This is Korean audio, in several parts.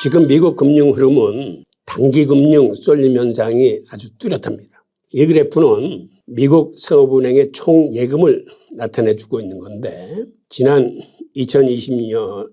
지금 미국 금융 흐름은 단기 금융 쏠림 현상이 아주 뚜렷합니다. 이 그래프는 미국 상업은행의 총 예금을 나타내주고 있는 건데, 지난 2020년에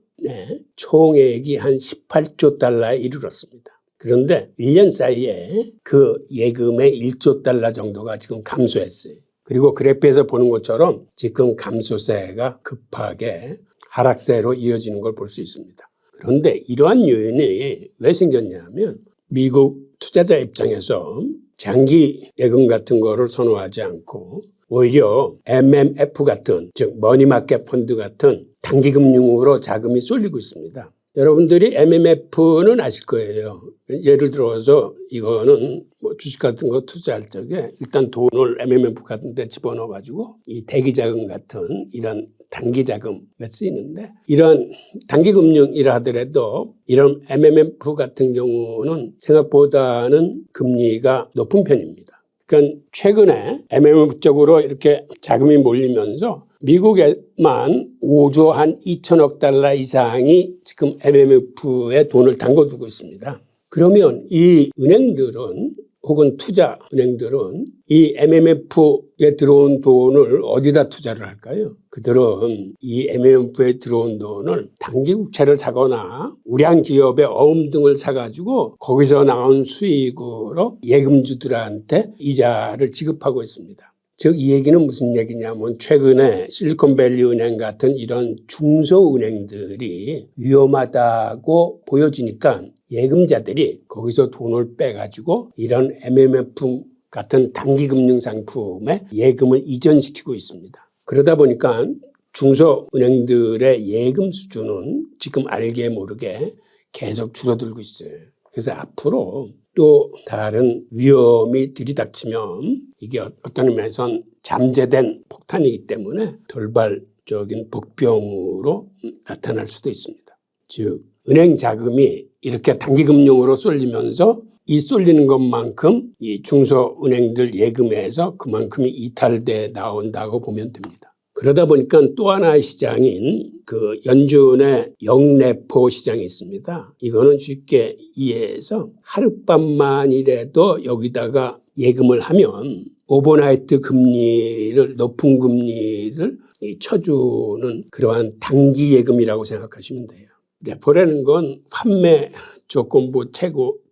총액이 한 18조 달러에 이르렀습니다. 그런데 1년 사이에 그 예금의 1조 달러 정도가 지금 감소했어요. 그리고 그래프에서 보는 것처럼 지금 감소세가 급하게 하락세로 이어지는 걸 볼 수 있습니다. 그런데 이러한 요인이 왜 생겼냐면, 미국 투자자 입장에서 장기 예금 같은 거를 선호하지 않고 오히려 MMF 같은, 즉 머니마켓 펀드 같은 단기 금융으로 자금이 쏠리고 있습니다. 여러분들이 MMF는 아실 거예요. 예를 들어서 이거는 뭐 주식 같은 거 투자할 적에 일단 돈을 MMF 같은 데 집어넣어 가지고 이 대기자금 같은 이런 단기 자금에 쓰이는데, 이런 단기 금융이라 하더라도 이런 MMF 같은 경우는 생각보다는 금리가 높은 편입니다. 그러니까 최근에 MMF 쪽으로 이렇게 자금이 몰리면서 미국에만 5조 한 2천억 달러 이상이 지금 MMF에 돈을 담궈두고 있습니다. 그러면 이 은행들은, 혹은 투자 은행들은 이 MMF에 들어온 돈을 어디다 투자를 할까요? 그들은 이 MMF에 들어온 돈을 단기 국채를 사거나 우량 기업의 어음 등을 사가지고 거기서 나온 수익으로 예금주들한테 이자를 지급하고 있습니다. 즉 이 얘기는 무슨 얘기냐면, 최근에 실리콘밸리 은행 같은 이런 중소은행들이 위험하다고 보여지니까 예금자들이 거기서 돈을 빼가지고 이런 MMF 같은 단기 금융 상품에 예금을 이전시키고 있습니다. 그러다 보니까 중소은행들의 예금 수준은 지금 알게 모르게 계속 줄어들고 있어요. 그래서 앞으로 또 다른 위험이 들이닥치면 이게 어떤 의미에선 잠재된 폭탄이기 때문에 돌발적인 복병으로 나타날 수도 있습니다. 즉 은행 자금이 이렇게 단기 금융으로 쏠리면서 이 쏠리는 것만큼 이 중소은행들 예금에서 그만큼이 이탈돼 나온다고 보면 됩니다. 그러다 보니까 또 하나의 시장인 그 연준의 영래포 시장이 있습니다. 이거는 쉽게 이해해서 하룻밤만이라도 여기다가 예금을 하면 오버나이트 금리를, 높은 금리를 쳐주는 그러한 단기 예금이라고 생각하시면 돼요. 레포라는 건 환매 조건부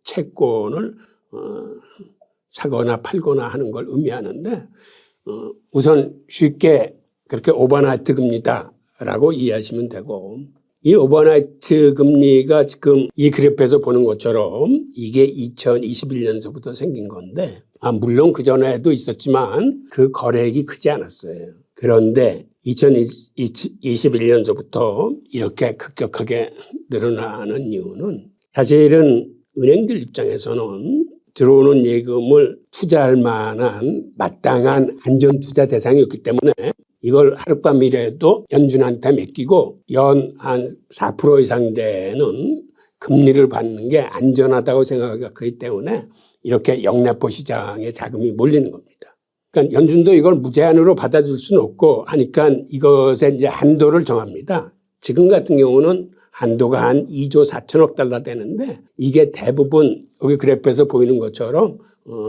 채권을 사거나 팔거나 하는 걸 의미하는데, 우선 쉽게 그렇게 오버나이트 금리다라고 이해하시면 되고, 이 오버나이트 금리가 지금 이 그래프에서 보는 것처럼 이게 2021년서부터 생긴 건데, 물론 그전에도 있었지만 그 거래액이 크지 않았어요. 그런데 2021년서부터 이렇게 급격하게 늘어나는 이유는, 사실은 은행들 입장에서는 들어오는 예금을 투자할 만한 마땅한 안전투자 대상이었기 때문에 이걸 하룻밤이라도 연준한테 맡기고 연 한 4% 이상 되는 금리를 받는 게 안전하다고 생각하기 때문에 이렇게 영래포 시장에 자금이 몰리는 겁니다. 그러니까 연준도 이걸 무제한으로 받아줄 수는 없고 하니까 이것에 이제 한도를 정합니다. 지금 같은 경우는 한도가 한 2조 4천억 달러 되는데, 이게 대부분 여기 그래프에서 보이는 것처럼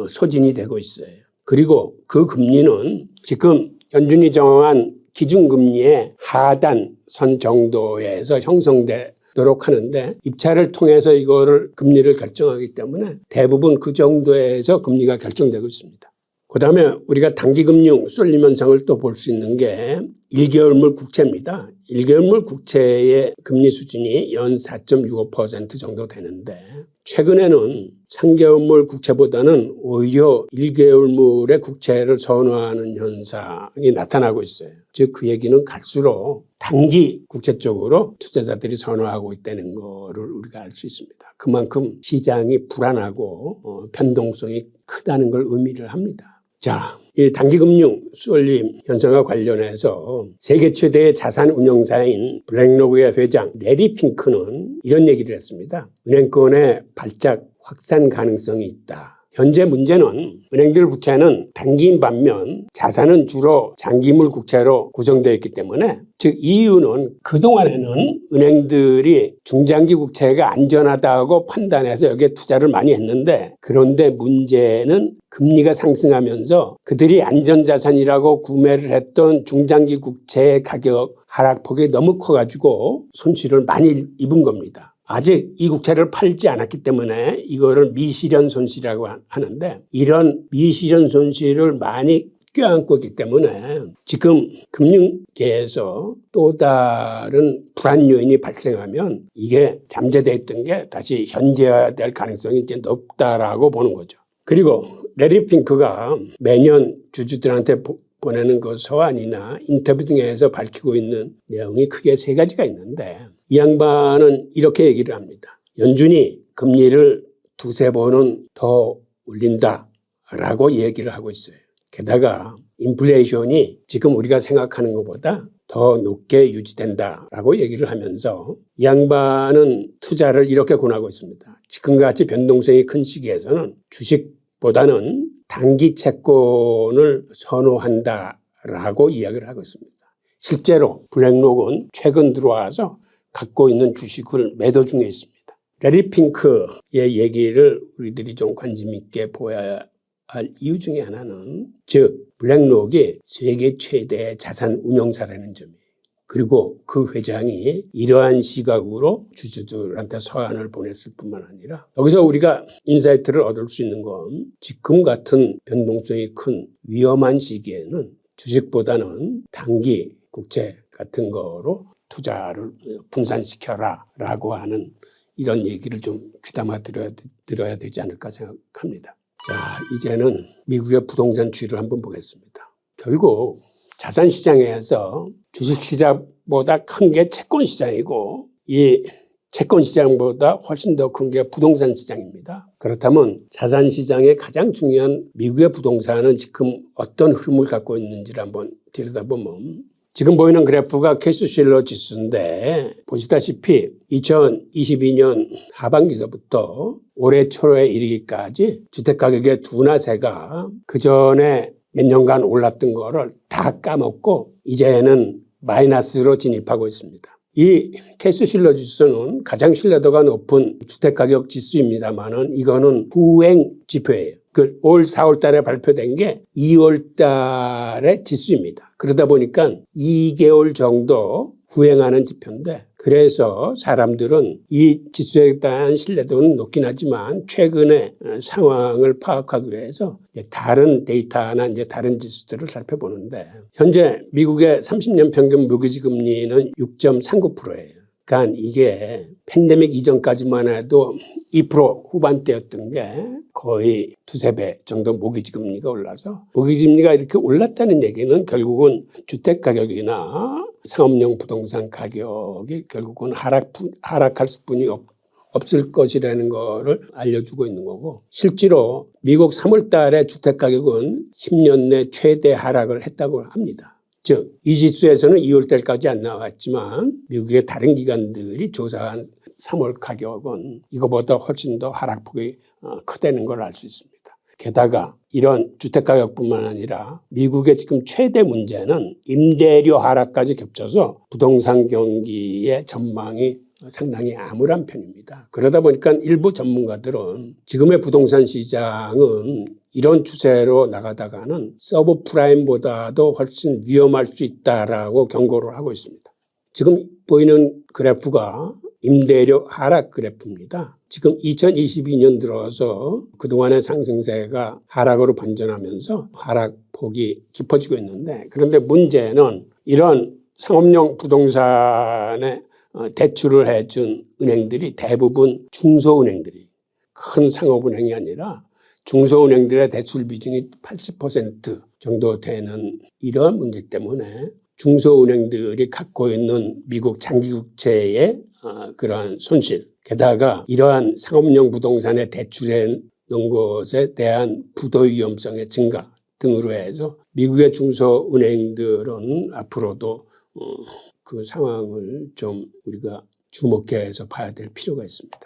소진이 되고 있어요. 그리고 그 금리는 지금 연준이 정한 기준금리의 하단선 정도에서 형성되도록 하는데, 입찰을 통해서 이거를 금리를 결정하기 때문에 대부분 그 정도에서 금리가 결정되고 있습니다. 그 다음에 우리가 단기금융 쏠림 현상을 또 볼 수 있는 게 1개월물 국채입니다. 1개월물 국채의 금리 수준이 연 4.65% 정도 되는데, 최근에는 3개월물 국채보다는 오히려 1개월물의 국채를 선호하는 현상이 나타나고 있어요. 즉 그 얘기는 갈수록 단기 국채 쪽으로 투자자들이 선호하고 있다는 거를 우리가 알 수 있습니다. 그만큼 시장이 불안하고 변동성이 크다는 걸 의미를 합니다. 자, 이 단기금융 쏠림 현상과 관련해서 세계 최대의 자산 운용사인 블랙록의 회장 레리 핑크는 이런 얘기를 했습니다. 은행권의 발작 확산 가능성이 있다. 현재 문제는 은행들 부채는 단기인 반면 자산은 주로 장기물 국채로 구성되어 있기 때문에, 즉 이유는 그동안에는 은행들이 중장기 국채가 안전하다고 판단해서 여기에 투자를 많이 했는데, 그런데 문제는 금리가 상승하면서 그들이 안전자산이라고 구매를 했던 중장기 국채의 가격 하락폭이 너무 커가지고 손실을 많이 입은 겁니다. 아직 이 국채를 팔지 않았기 때문에 이거를 미실현 손실이라고 하는데, 이런 미실현 손실을 많이 껴안고 있기 때문에 지금 금융계에서 또 다른 불안 요인이 발생하면 이게 잠재되어 있던 게 다시 현재화될 가능성이 이제 높다라고 보는 거죠. 그리고 레리 핑크가 매년 주주들한테 보내는 그 서한이나 인터뷰 등에서 밝히고 있는 내용이 크게 세 가지가 있는데, 이 양반은 이렇게 얘기를 합니다. 연준이 금리를 두세 번은 더 올린다라고 얘기를 하고 있어요. 게다가 인플레이션이 지금 우리가 생각하는 것보다 더 높게 유지된다라고 얘기를 하면서 이 양반은 투자를 이렇게 권하고 있습니다. 지금같이 변동성이 큰 시기에서는 주식보다는 단기 채권을 선호한다라고 이야기를 하고 있습니다. 실제로 블랙록은 최근 들어와서 갖고 있는 주식을 매도 중에 있습니다. 레리 핑크의 얘기를 우리들이 좀 관심 있게 보아야 할 이유 중에 하나는, 즉 블랙록이 세계 최대의 자산 운용사라는 점이에요. 그리고 그 회장이 이러한 시각으로 주주들한테 서한을 보냈을 뿐만 아니라, 여기서 우리가 인사이트를 얻을 수 있는 건 지금 같은 변동성이 큰 위험한 시기에는 주식보다는 단기 국채 같은 거로 투자를 분산시켜라 라고 하는 이런 얘기를 좀 귀담아 들어야 되지 않을까 생각합니다. 자, 이제는 미국의 부동산 추이를 한번 보겠습니다. 결국 자산시장에서 주식시장보다 큰 게 채권시장이고, 이 채권시장보다 훨씬 더 큰 게 부동산 시장입니다. 그렇다면 자산시장의 가장 중요한 미국의 부동산은 지금 어떤 흐름을 갖고 있는지를 한번 들여다보면, 지금 보이는 그래프가 캐스실러 지수인데, 보시다시피 2022년 하반기서부터 올해 초에 이르기까지 주택가격의 둔화세가 그전에 몇 년간 올랐던 거를 다 까먹고 이제는 마이너스로 진입하고 있습니다. 이 캐스실러 지수는 가장 신뢰도가 높은 주택가격 지수입니다만은 이거는 후행 지표예요. 올 4월 달에 발표된 게 2월 달의 지수입니다. 그러다 보니까 2개월 정도 후행하는 지표인데, 그래서 사람들은 이 지수에 대한 신뢰도는 높긴 하지만 최근의 상황을 파악하기 위해서 다른 데이터나 이제 다른 지수들을 살펴보는데, 현재 미국의 30년 평균 모기지 금리는 6.39%예요. 그러니까 이게 팬데믹 이전까지만 해도 2% 후반대였던 게 거의 두세 배 정도 모기지 금리가 올라서, 모기지 금리가 이렇게 올랐다는 얘기는 결국은 주택 가격이나 상업용 부동산 가격이 결국은 하락할 수뿐이 없을 것이라는 거를 알려주고 있는 거고, 실제로 미국 3월 달에 주택 가격은 10년 내 최대 하락을 했다고 합니다. 즉, 이 지수에서는 2월 달까지 안 나왔지만 미국의 다른 기관들이 조사한 3월 가격은 이거보다 훨씬 더 하락폭이 크다는 걸 알 수 있습니다. 게다가 이런 주택가격뿐만 아니라 미국의 지금 최대 문제는 임대료 하락까지 겹쳐서 부동산 경기의 전망이 상당히 암울한 편입니다. 그러다 보니까 일부 전문가들은 지금의 부동산 시장은 이런 추세로 나가다가는 서브프라임보다도 훨씬 위험할 수 있다라고 경고를 하고 있습니다. 지금 보이는 그래프가 임대료 하락 그래프입니다. 지금 2022년 들어서 그동안의 상승세가 하락으로 반전하면서 하락폭이 깊어지고 있는데, 그런데 문제는 이런 상업용 부동산에 대출을 해준 은행들이 대부분 중소은행들이, 큰 상업은행이 아니라 중소은행들의 대출 비중이 80% 정도 되는 이러한 문제 때문에 중소은행들이 갖고 있는 미국 장기국채의 그러한 손실, 게다가 이러한 상업용 부동산에 대출해 놓은 것에 대한 부도 위험성의 증가 등으로 해서 미국의 중소은행들은 앞으로도 그 상황을 좀 우리가 주목해서 봐야 될 필요가 있습니다.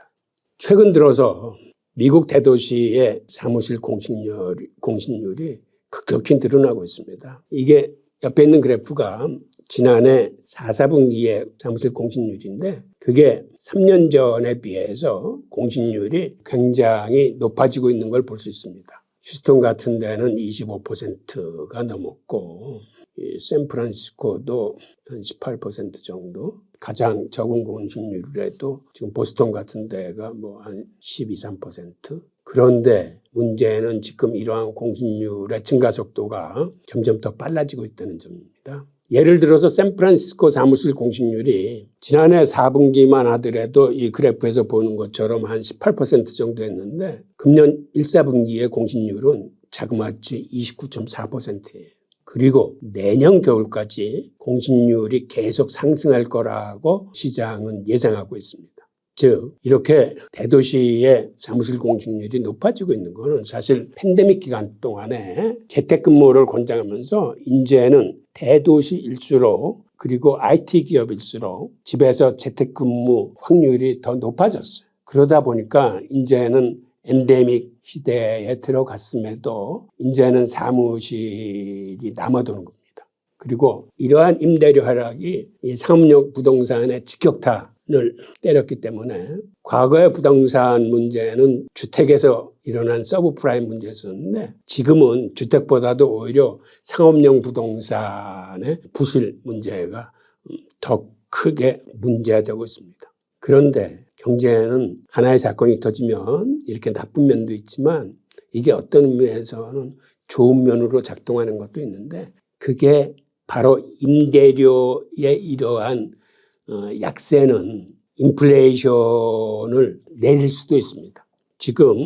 최근 들어서 미국 대도시의 사무실 공신률이 급격히 늘어나고 있습니다. 이게 옆에 있는 그래프가 지난해 4분기의 사무실 공신률인데 그게 3년 전에 비해서 공신률이 굉장히 높아지고 있는 걸 볼 수 있습니다. 휴스턴 같은 데는 25%가 넘었고 샌프란시스코도 한 18% 정도, 가장 적은 공신률에도 지금 보스턴 같은 데가 뭐 한 12, 13%. 그런데 문제는 지금 이러한 공신률의 증가 속도가 점점 더 빨라지고 있다는 점입니다. 예를 들어서 샌프란시스코 사무실 공신률이 지난해 4분기만 하더라도 이 그래프에서 보는 것처럼 한 18% 정도 했는데 금년 1, 4분기의 공신률은 자그마치 29.4%예요. 그리고 내년 겨울까지 공신률이 계속 상승할 거라고 시장은 예상하고 있습니다. 즉 이렇게 대도시의 사무실 공신률이 높아지고 있는 것은 사실 팬데믹 기간 동안에 재택근무를 권장하면서 이제는 대도시일수록 그리고 IT 기업일수록 집에서 재택근무 확률이 더 높아졌어요. 그러다 보니까 이제는 엔데믹 시대에 들어갔음에도 이제는 사무실이 남아도는 겁니다. 그리고 이러한 임대료 하락이 이 상업용 부동산의 직격탄을 때렸기 때문에 과거의 부동산 문제는 주택에서 일어난 서브프라임 문제였었는데 지금은 주택보다도 오히려 상업용 부동산의 부실 문제가 더 크게 문제가 되고 있습니다. 그런데 경제에는 하나의 사건이 터지면 이렇게 나쁜 면도 있지만 이게 어떤 의미에서는 좋은 면으로 작동하는 것도 있는데 그게 바로 임대료의 이러한 약세는 인플레이션을 내릴 수도 있습니다. 지금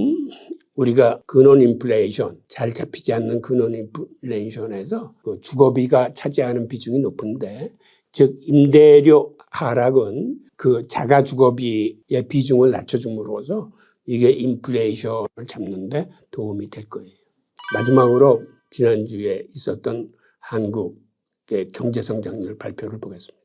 우리가 근원 인플레이션, 잘 잡히지 않는 근원 인플레이션에서 그 주거비가 차지하는 비중이 높은데 즉 임대료 하락은 그 자가 주거비의 비중을 낮춰줌으로써 이게 인플레이션을 잡는 데 도움이 될 거예요. 마지막으로 지난주에 있었던 한국의 경제성장률 발표를 보겠습니다.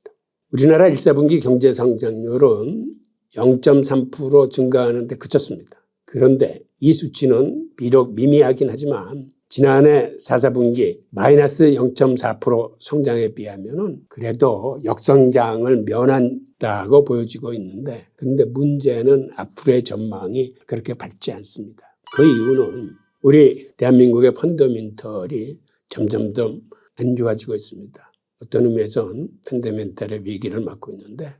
우리나라 1, 4분기 경제성장률은 0.3% 증가하는 데 그쳤습니다. 그런데 이 수치는 비록 미미하긴 하지만 지난해 4, 4분기 마이너스 0.4% 성장에 비하면 그래도 역성장을 면한다고 보여지고 있는데 그런데 문제는 앞으로의 전망이 그렇게 밝지 않습니다. 그 이유는 우리 대한민국의 펀더멘털이 점점 더 안 좋아지고 있습니다. 어떤 의미에서는 펀더멘털의 위기를 맞고 있는데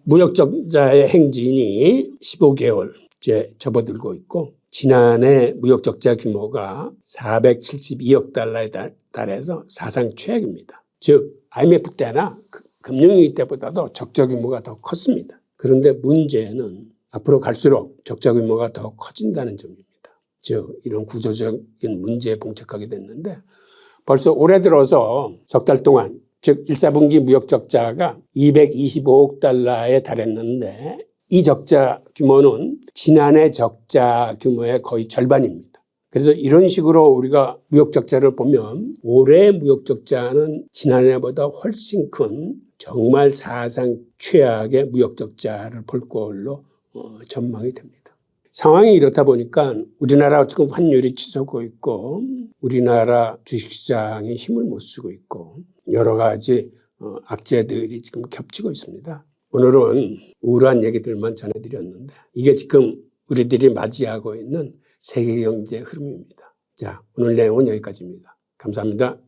무역적자의 행진이 15개월째 접어들고 있고 지난해 무역적자 규모가 472억 달러에 달해서 사상 최악입니다. 즉 IMF 때나 금융위기 때보다도 적자 규모가 더 컸습니다. 그런데 문제는 앞으로 갈수록 적자 규모가 더 커진다는 점입니다. 즉 이런 구조적인 문제에 봉착하게 됐는데 벌써 올해 들어서 석 달 동안 즉 1, 4분기 무역적자가 225억 달러에 달했는데 이 적자 규모는 지난해 적자 규모의 거의 절반입니다. 그래서 이런 식으로 우리가 무역적자를 보면 올해 무역적자는 지난해보다 훨씬 큰 정말 사상 최악의 무역적자를 볼 걸로 전망이 됩니다. 상황이 이렇다 보니까 우리나라 지금 환율이 치솟고 있고 우리나라 주식시장이 힘을 못 쓰고 있고 여러 가지 악재들이 지금 겹치고 있습니다. 오늘은 우울한 얘기들만 전해드렸는데 이게 지금 우리들이 맞이하고 있는 세계 경제 흐름입니다. 자, 오늘 내용은 여기까지입니다. 감사합니다.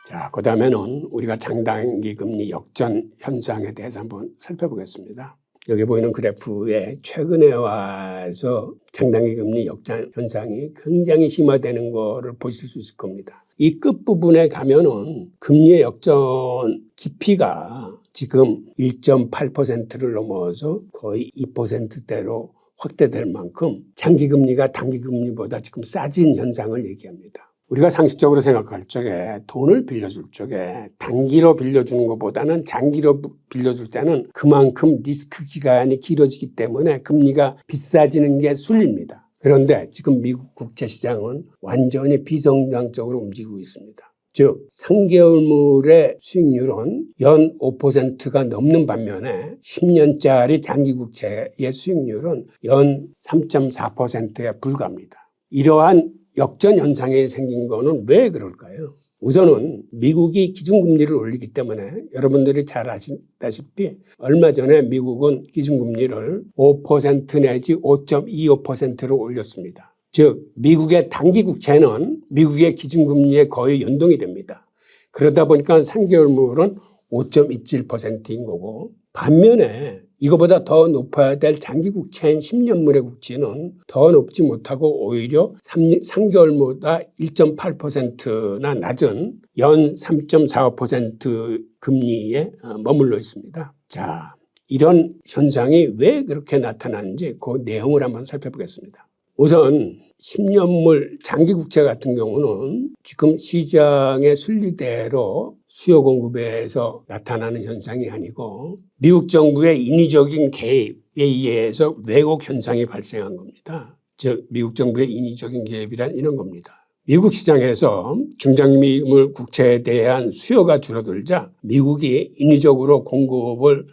자, 그 다음에는 우리가 장단기 금리 역전 현상에 대해서 한번 살펴보겠습니다. 여기 보이는 그래프에 최근에 와서 장단기 금리 역전 현상이 굉장히 심화되는 것을 보실 수 있을 겁니다. 이 끝부분에 가면은 금리의 역전 깊이가 지금 1.8%를 넘어서 거의 2%대로 확대될 만큼 장기금리가 단기금리보다 지금 싸진 현상을 얘기합니다. 우리가 상식적으로 생각할 적에 돈을 빌려줄 적에 단기로 빌려주는 것보다는 장기로 빌려줄 때는 그만큼 리스크 기간이 길어지기 때문에 금리가 비싸지는 게 순리입니다. 그런데 지금 미국 국채 시장은 완전히 비성장적으로 움직이고 있습니다. 즉 3개월물의 수익률은 연 5%가 넘는 반면에 10년짜리 장기국채의 수익률은 연 3.4%에 불과합니다. 이러한 역전 현상이 생긴 거는 왜 그럴까요? 우선은 미국이 기준금리를 올리기 때문에 여러분들이 잘 아시다시피 얼마 전에 미국은 기준금리를 5% 내지 5.25%로 올렸습니다. 즉 미국의 단기 국채는 미국의 기준금리에 거의 연동이 됩니다. 그러다 보니까 3개월물은 5.27%인 거고 반면에 이거보다 더 높아야 될 장기 국채인 10년물의 국채는 더 높지 못하고 오히려 3개월보다 1.8%나 낮은 연 3.45% 금리에 머물러 있습니다. 자, 이런 현상이 왜 그렇게 나타나는지 그 내용을 한번 살펴보겠습니다. 우선 10년물 장기 국채 같은 경우는 지금 시장의 순리대로 수요 공급에서 나타나는 현상이 아니고 미국 정부의 인위적인 개입에 의해서 왜곡 현상이 발생한 겁니다. 즉 미국 정부의 인위적인 개입이란 이런 겁니다. 미국 시장에서 중장기물 국채에 대한 수요가 줄어들자 미국이 인위적으로 공급을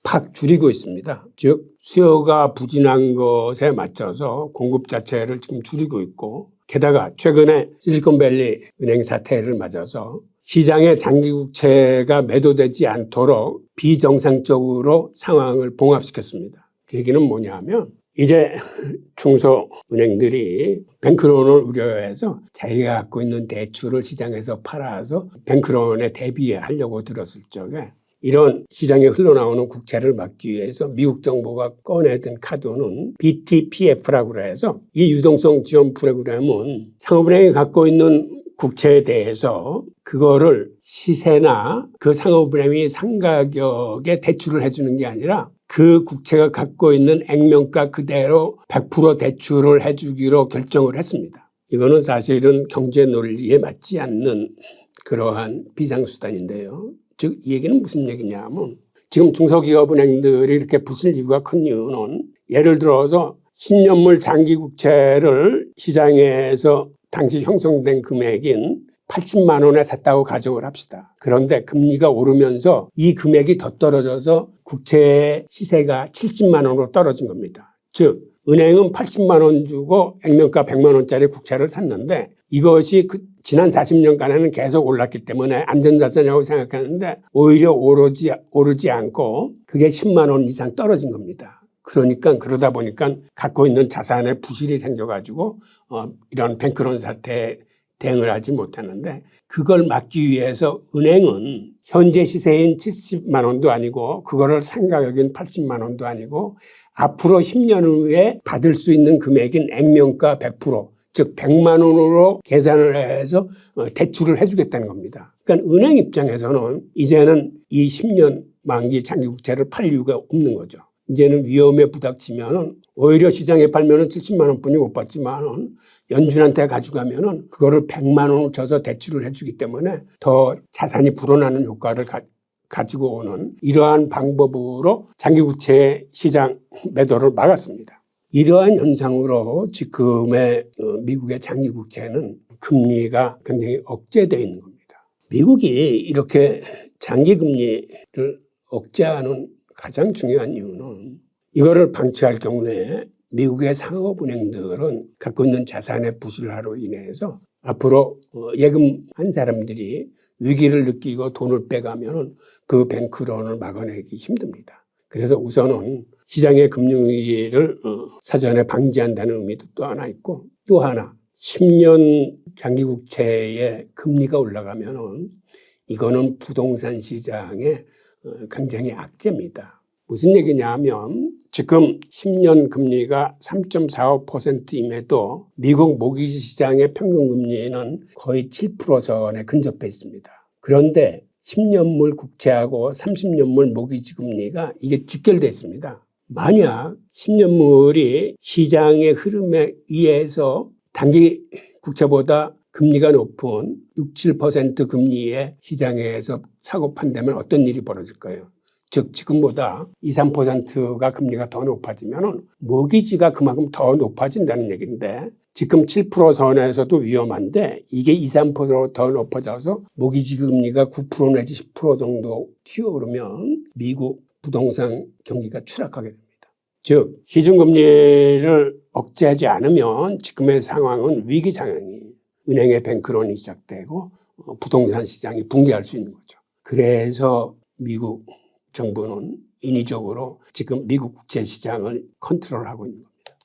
팍 줄이고 있습니다. 즉 수요가 부진한 것에 맞춰서 공급 자체를 지금 줄이고 있고 게다가 최근에 실리콘밸리 은행 사태를 맞아서 시장에 장기 국채가 매도되지 않도록 비정상적으로 상황을 봉합시켰습니다. 그 얘기는 뭐냐면 이제 중소은행들이 뱅크론을 우려해서 자기가 갖고 있는 대출을 시장에서 팔아서 뱅크론에 대비하려고 들었을 적에 이런 시장에 흘러나오는 국채를 막기 위해서 미국 정부가 꺼내든 카드는 BTPF라고 해서 이 유동성 지원 프로그램은 상업은행이 갖고 있는 국채에 대해서 그거를 시세나 그 상업은행이 상가격에 대출을 해주는 게 아니라 그 국채가 갖고 있는 액면가 그대로 100% 대출을 해주기로 결정을 했습니다. 이거는 사실은 경제 논리에 맞지 않는 그러한 비상수단인데요. 즉 이 얘기는 무슨 얘기냐면 지금 중소기업은행들이 이렇게 부실 이유가 큰 이유는 예를 들어서 10년물 장기국채를 시장에서 당시 형성된 금액인 80만 원에 샀다고 가정을 합시다. 그런데 금리가 오르면서 이 금액이 더 떨어져서 국채의 시세가 70만 원으로 떨어진 겁니다. 즉 은행은 80만 원 주고 액면가 100만 원짜리 국채를 샀는데 이것이 지난 40년간에는 계속 올랐기 때문에 안전자산이라고 생각했는데 오히려 오르지 않고 그게 10만 원 이상 떨어진 겁니다. 그러니까 그러다 보니까 갖고 있는 자산에 부실이 생겨가지고 이런 뱅크론 사태에 대응을 하지 못하는데 그걸 막기 위해서 은행은 현재 시세인 70만 원도 아니고 그거를 상가격인 80만 원도 아니고 앞으로 10년 후에 받을 수 있는 금액인 액면가 100%, 즉 100만 원으로 계산을 해서 대출을 해주겠다는 겁니다. 그러니까 은행 입장에서는 이제는 이 10년 만기 장기국채를 팔 이유가 없는 거죠. 이제는 위험에 부닥치면은 오히려 시장에 팔면은 70만 원뿐이 못 받지만은 연준한테 가져가면은 그거를 100만 원을 줘서 대출을 해주기 때문에 더 자산이 불어나는 효과를 가지고 오는 이러한 방법으로 장기국채 시장 매도를 막았습니다. 이러한 현상으로 지금의 미국의 장기국채는 금리가 굉장히 억제되어 있는 겁니다. 미국이 이렇게 장기금리를 억제하는 가장 중요한 이유는 이거를 방치할 경우에 미국의 상업은행들은 갖고 있는 자산의 부실화로 인해서 앞으로 예금한 사람들이 위기를 느끼고 돈을 빼가면 그 뱅크론을 막아내기 힘듭니다. 그래서 우선은 시장의 금융위기를 사전에 방지한다는 의미도 또 하나 있고 또 하나 10년 장기국채의 금리가 올라가면 이거는 부동산 시장에 굉장히 악재입니다. 무슨 얘기냐면 지금 10년 금리가 3.45%임에도 미국 모기지 시장의 평균 금리는 거의 7% 선에 근접해 있습니다. 그런데 10년물 국채하고 30년물 모기지 금리가 이게 직결되어 있습니다. 만약 10년물이 시장의 흐름에 의해서 단기 국채보다 금리가 높은 6, 7% 금리의 시장에서 사고 판다면 어떤 일이 벌어질까요? 즉 지금보다 2, 3%가 금리가 더 높아지면 모기지가 그만큼 더 높아진다는 얘기인데 지금 7% 선에서도 위험한데 이게 2, 3%더 높아져서 모기지 금리가 9% 내지 10% 정도 튀어오르면 미국 부동산 경기가 추락하게 됩니다. 즉 시중금리를 억제하지 않으면 지금의 상황은 위기 상황이 은행의 뱅크런이 시작되고 부동산 시장이 붕괴할 수 있는 거죠. 그래서 미국 정부는 인위적으로 지금 미국 국채 시장을 컨트롤하고 있는 겁니다.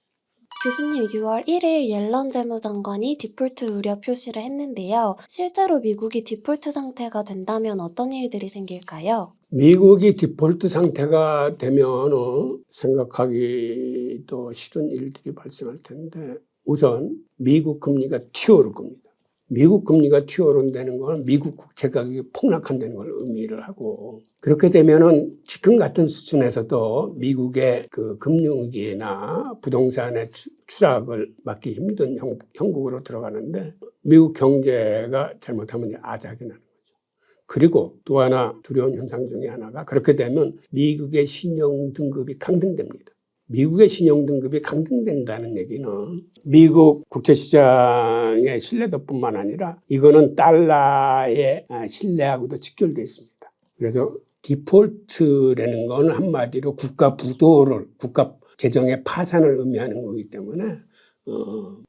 교수님, 6월 1일 옐런 재무장관이 디폴트 우려 표시를 했는데요. 실제로 미국이 디폴트 상태가 된다면 어떤 일들이 생길까요? 미국이 디폴트 상태가 되면 생각하기도 싫은 일들이 발생할 텐데 우선 미국 금리가 튀어오를 겁니다. 미국 금리가 튀어오른다는 건 미국 국채 가격이 폭락한다는 걸 의미를 하고 그렇게 되면은 지금 같은 수준에서도 미국의 그 금융위기나 부동산의 추락을 막기 힘든 형국으로 들어가는데 미국 경제가 잘못하면 아작이 나는 거죠. 그리고 또 하나 두려운 현상 중에 하나가 그렇게 되면 미국의 신용 등급이 강등됩니다. 미국의 신용 등급이 강등된다는 얘기는 미국 국제시장의 신뢰도뿐만 아니라 이거는 달러의 신뢰하고도 직결되어 있습니다. 그래서 디폴트라는 건 한마디로 국가 부도를, 국가 재정의 파산을 의미하는 거기 때문에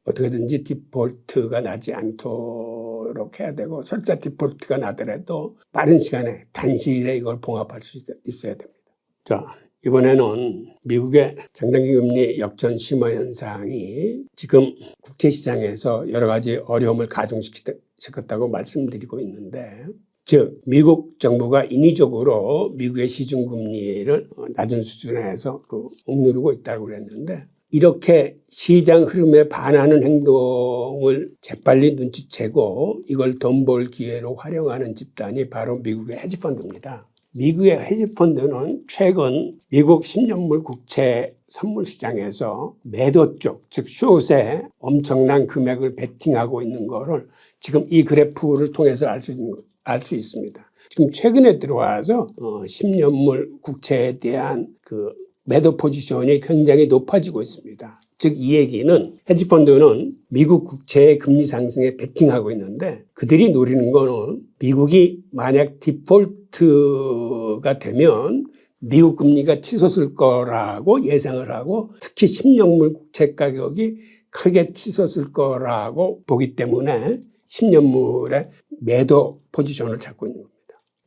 어떻게든지 디폴트가 나지 않도록 해야 되고 설사 디폴트가 나더라도 빠른 시간에 단시일에 이걸 봉합할 수 있어야 됩니다. 자. 이번에는 미국의 장단기 금리 역전 심화 현상이 지금 국제시장에서 여러 가지 어려움을 가중시켰다고 말씀드리고 있는데 즉 미국 정부가 인위적으로 미국의 시중금리를 낮은 수준에 해서 억누르고 있다고 그랬는데 이렇게 시장 흐름에 반하는 행동을 재빨리 눈치채고 이걸 돈 벌 기회로 활용하는 집단이 바로 미국의 헤지펀드입니다. 미국의 헤지펀드는 최근 미국 10년물 국채 선물 시장에서 매도 쪽, 즉 숏에 엄청난 금액을 베팅하고 있는 거를 지금 이 그래프를 통해서 알 수 있습니다. 지금 최근에 들어와서 10년물 국채에 대한 그 매도 포지션이 굉장히 높아지고 있습니다. 즉 이 얘기는 헤지펀드는 미국 국채의 금리 상승에 베팅하고 있는데 그들이 노리는 거는 미국이 만약 디폴트가 되면 미국 금리가 치솟을 거라고 예상을 하고 특히 10년물 국채 가격이 크게 치솟을 거라고 보기 때문에 10년물의 매도 포지션을 잡고 있는 겁니다.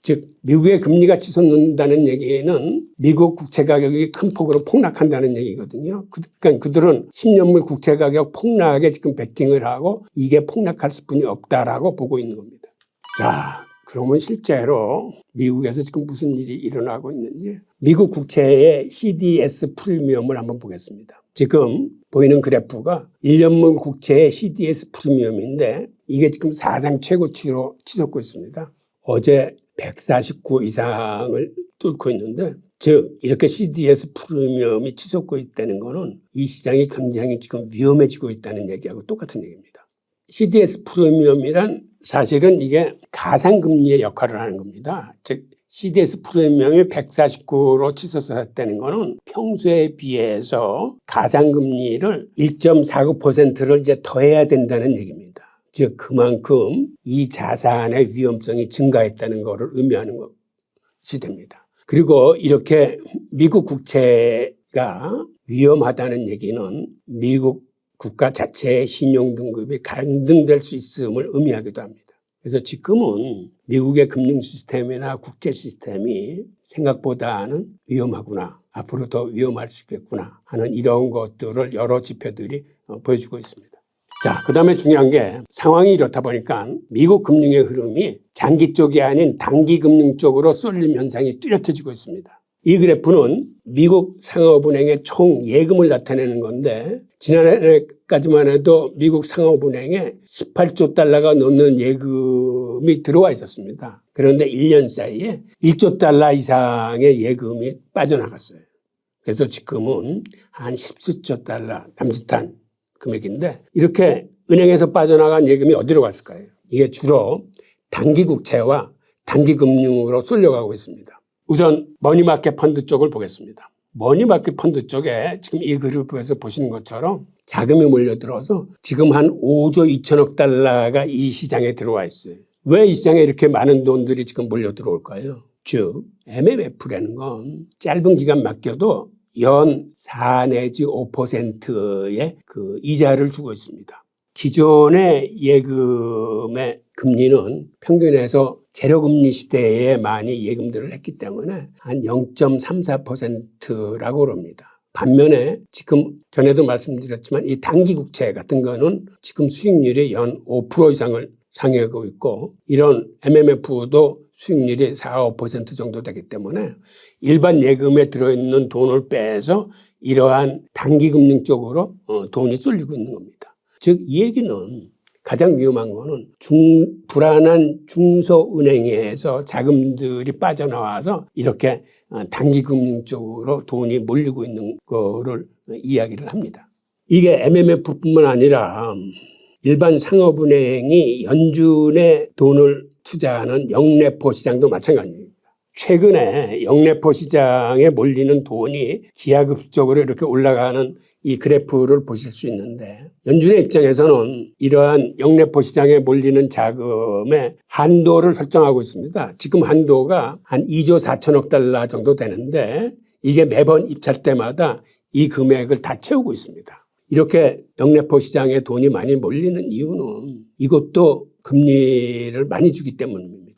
즉 미국의 금리가 치솟는다는 얘기는 미국 국채 가격이 큰 폭으로 폭락한다는 얘기거든요. 그러니까 그들은 10년물 국채 가격 폭락에 지금 베팅을 하고 이게 폭락할 수뿐이 없다라고 보고 있는 겁니다. 자, 그러면 실제로 미국에서 지금 무슨 일이 일어나고 있는지 미국 국채의 CDS 프리미엄을 한번 보겠습니다. 지금 보이는 그래프가 1년물 국채의 CDS 프리미엄인데 이게 지금 사상 최고치로 치솟고 있습니다. 어제 149 이상을 뚫고 있는데 즉 이렇게 CDS 프리미엄이 치솟고 있다는 거는 이 시장이 굉장히 지금 위험해지고 있다는 얘기하고 똑같은 얘기입니다. CDS 프리미엄이란 사실은 이게 가상금리의 역할을 하는 겁니다. 즉 CDS 프리미엄이 149로 치솟았다는 거는 평소에 비해서 가상금리를 1.49%를 이제 더해야 된다는 얘기입니다. 즉 그만큼 이 자산의 위험성이 증가했다는 것을 의미하는 것이 됩니다. 그리고 이렇게 미국 국채가 위험하다는 얘기는 미국 국가 자체의 신용등급이 강등될 수 있음을 의미하기도 합니다. 그래서 지금은 미국의 금융 시스템이나 국제 시스템이 생각보다는 위험하구나, 앞으로 더 위험할 수 있겠구나 하는 이런 것들을 여러 지표들이 보여주고 있습니다. 자, 그 다음에 중요한 게 상황이 이렇다 보니까 미국 금융의 흐름이 장기 쪽이 아닌 단기 금융 쪽으로 쏠림 현상이 뚜렷해지고 있습니다. 이 그래프는 미국 상업은행의 총 예금을 나타내는 건데 지난해까지만 해도 미국 상업은행에 18조 달러가 넘는 예금이 들어와 있었습니다. 그런데 1년 사이에 1조 달러 이상의 예금이 빠져나갔어요. 그래서 지금은 한 14조 달러 남짓한 금액인데 이렇게 은행에서 빠져나간 예금이 어디로 갔을까요? 이게 주로 단기 국채와 단기 금융으로 쏠려가고 있습니다. 우선 머니마켓 펀드 쪽을 보겠습니다. 머니마켓 펀드 쪽에 지금 이 그래프에서 보시는 것처럼 자금이 몰려들어서 지금 한 5조 2천억 달러가 이 시장에 들어와 있어요. 왜 이 시장에 이렇게 많은 돈들이 지금 몰려 들어올까요? 즉 MMF라는 건 짧은 기간 맡겨도 연 4 내지 5%의 그 이자를 주고 있습니다. 기존의 예금의 금리는 평균에서 제로금리 시대에 많이 예금들을 했기 때문에 한 0.34%라고 그럽니다. 반면에 지금 전에도 말씀드렸지만 이 단기 국채 같은 거는 지금 수익률이 연 5% 이상을 상회하고 있고 이런 MMF도 수익률이 4, 5% 정도 되기 때문에 일반 예금에 들어있는 돈을 빼서 이러한 단기 금융 쪽으로 돈이 쏠리고 있는 겁니다. 즉 이 얘기는 가장 위험한 거는 불안한 중소은행에서 자금들이 빠져나와서 이렇게 단기 금융 쪽으로 돈이 몰리고 있는 거를 이야기를 합니다. 이게 MMF뿐만 아니라 일반 상업은행이 연준에 돈을 투자하는 영래포 시장도 마찬가지입니다. 최근에 영래포 시장에 몰리는 돈이 기하급수적으로 이렇게 올라가는 이 그래프를 보실 수 있는데 연준의 입장에서는 이러한 영래포 시장에 몰리는 자금의 한도를 설정하고 있습니다. 지금 한도가 한 2조 4천억 달러 정도 되는데 이게 매번 입찰 때마다 이 금액을 다 채우고 있습니다. 이렇게 영래포 시장에 돈이 많이 몰리는 이유는 이것도 금리를 많이 주기 때문입니다.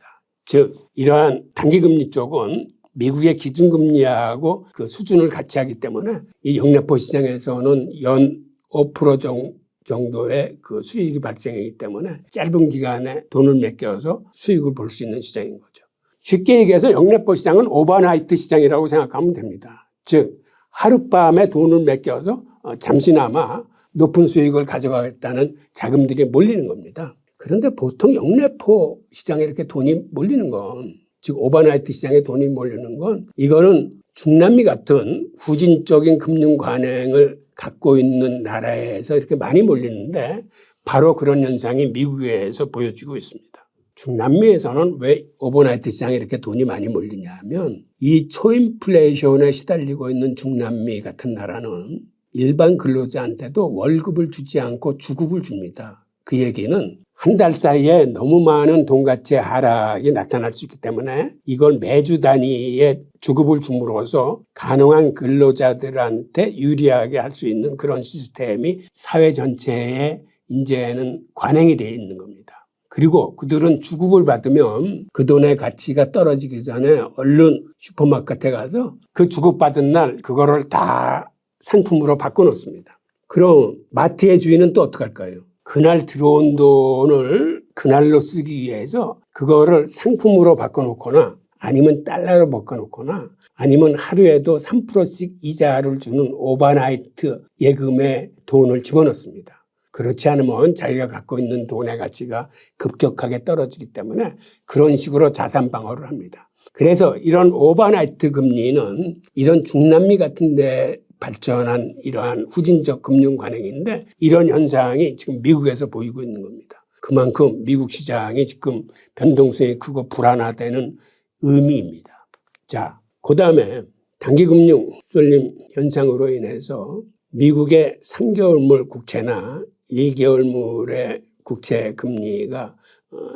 즉 이러한 단기금리 쪽은 미국의 기준금리하고 그 수준을 같이 하기 때문에 이 영래포 시장에서는 연 5% 정도의 그 수익이 발생하기 때문에 짧은 기간에 돈을 맡겨서 수익을 볼 수 있는 시장인 거죠. 쉽게 얘기해서 영래포 시장은 오버나이트 시장이라고 생각하면 됩니다. 즉 하룻밤에 돈을 맡겨서 잠시나마 높은 수익을 가져가겠다는 자금들이 몰리는 겁니다. 그런데 보통 영래포 시장에 이렇게 돈이 몰리는 건, 즉 오버나이트 시장에 돈이 몰리는 건 이거는 중남미 같은 후진적인 금융 관행을 갖고 있는 나라에서 이렇게 많이 몰리는데 바로 그런 현상이 미국에서 보여지고 있습니다. 중남미에서는 왜 오버나이트 시장에 이렇게 돈이 많이 몰리냐 하면 이 초인플레이션에 시달리고 있는 중남미 같은 나라는 일반 근로자한테도 월급을 주지 않고 주급을 줍니다. 그 얘기는 한 달 사이에 너무 많은 돈가치 하락이 나타날 수 있기 때문에 이걸 매주 단위의 주급을 줌으로써 가능한 근로자들한테 유리하게 할 수 있는 그런 시스템이 사회 전체에 이제는 관행이 되어 있는 겁니다. 그리고 그들은 주급을 받으면 그 돈의 가치가 떨어지기 전에 얼른 슈퍼마켓에 가서 그 주급받은 날 그거를 다 상품으로 바꿔놓습니다. 그럼 마트의 주인은 또 어떡할까요? 그날 들어온 돈을 그날로 쓰기 위해서 그거를 상품으로 바꿔놓거나 아니면 달러로 바꿔놓거나 아니면 하루에도 3%씩 이자를 주는 오버나이트 예금에 돈을 집어넣습니다. 그렇지 않으면 자기가 갖고 있는 돈의 가치가 급격하게 떨어지기 때문에 그런 식으로 자산 방어를 합니다. 그래서 이런 오버나이트 금리는 이런 중남미 같은 데 발전한 이러한 후진적 금융 관행인데 이런 현상이 지금 미국에서 보이고 있는 겁니다. 그만큼 미국 시장이 지금 변동성이 크고 불안화되는 의미입니다. 자, 그 다음에 단기금융 쏠림 현상으로 인해서 미국의 3개월물 국채나 1개월물의 국채 금리가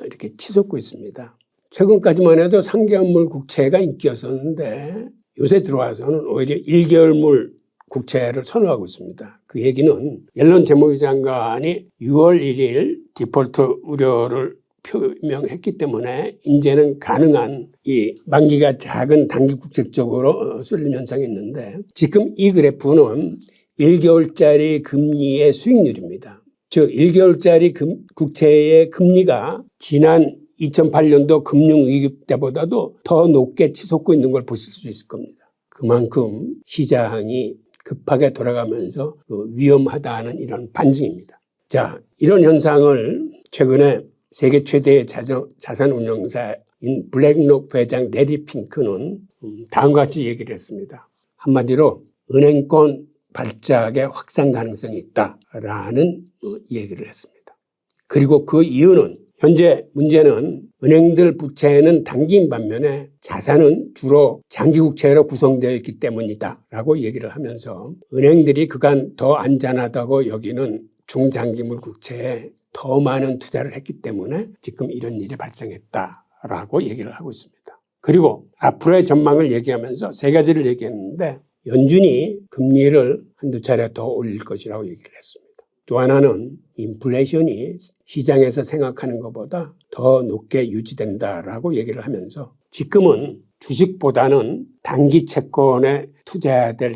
이렇게 치솟고 있습니다. 최근까지만 해도 3개월물 국채가 인기였었는데 요새 들어와서는 오히려 1개월물 국채를 선호하고 있습니다. 그 얘기는 옐런 재무부 장관이 6월 1일 디폴트 우려를 표명했기 때문에 이제는 가능한 이 만기가 작은 단기 국채 쪽으로 쏠림 현상이 있는데 지금 이 그래프는 1개월짜리 금리의 수익률입니다. 즉 1개월짜리 국채의 금리가 지난 2008년도 금융위기 때보다도 더 높게 치솟고 있는 걸 보실 수 있을 겁니다. 그만큼 시장이 급하게 돌아가면서 위험하다는 이런 반증입니다. 자, 이런 현상을 최근에 세계 최대의 자산운용사인 블랙록 회장 레리 핑크는 다음과 같이 얘기를 했습니다. 한마디로 은행권 발작의 확산 가능성이 있다라는 얘기를 했습니다. 그리고 그 이유는 현재 문제는 은행들 부채는 단기인 반면에 자산은 주로 장기국채로 구성되어 있기 때문이다라고 얘기를 하면서 은행들이 그간 더 안전하다고 여기는 중장기물 국채에 더 많은 투자를 했기 때문에 지금 이런 일이 발생했다라고 얘기를 하고 있습니다. 그리고 앞으로의 전망을 얘기하면서 세 가지를 얘기했는데 연준이 금리를 한두 차례 더 올릴 것이라고 얘기를 했습니다. 또 하나는 인플레이션이 시장에서 생각하는 것보다 더 높게 유지된다라고 얘기를 하면서 지금은 주식보다는 단기 채권에 투자해야 될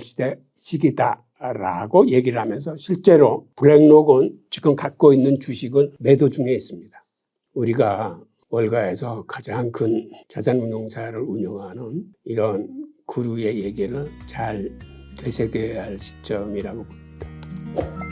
시기다라고 얘기를 하면서 실제로 블랙록은 지금 갖고 있는 주식은 매도 중에 있습니다. 우리가 월가에서 가장 큰 자산운용사를 운영하는 이런 그루의 얘기를 잘 되새겨야 할 시점이라고 봅니다.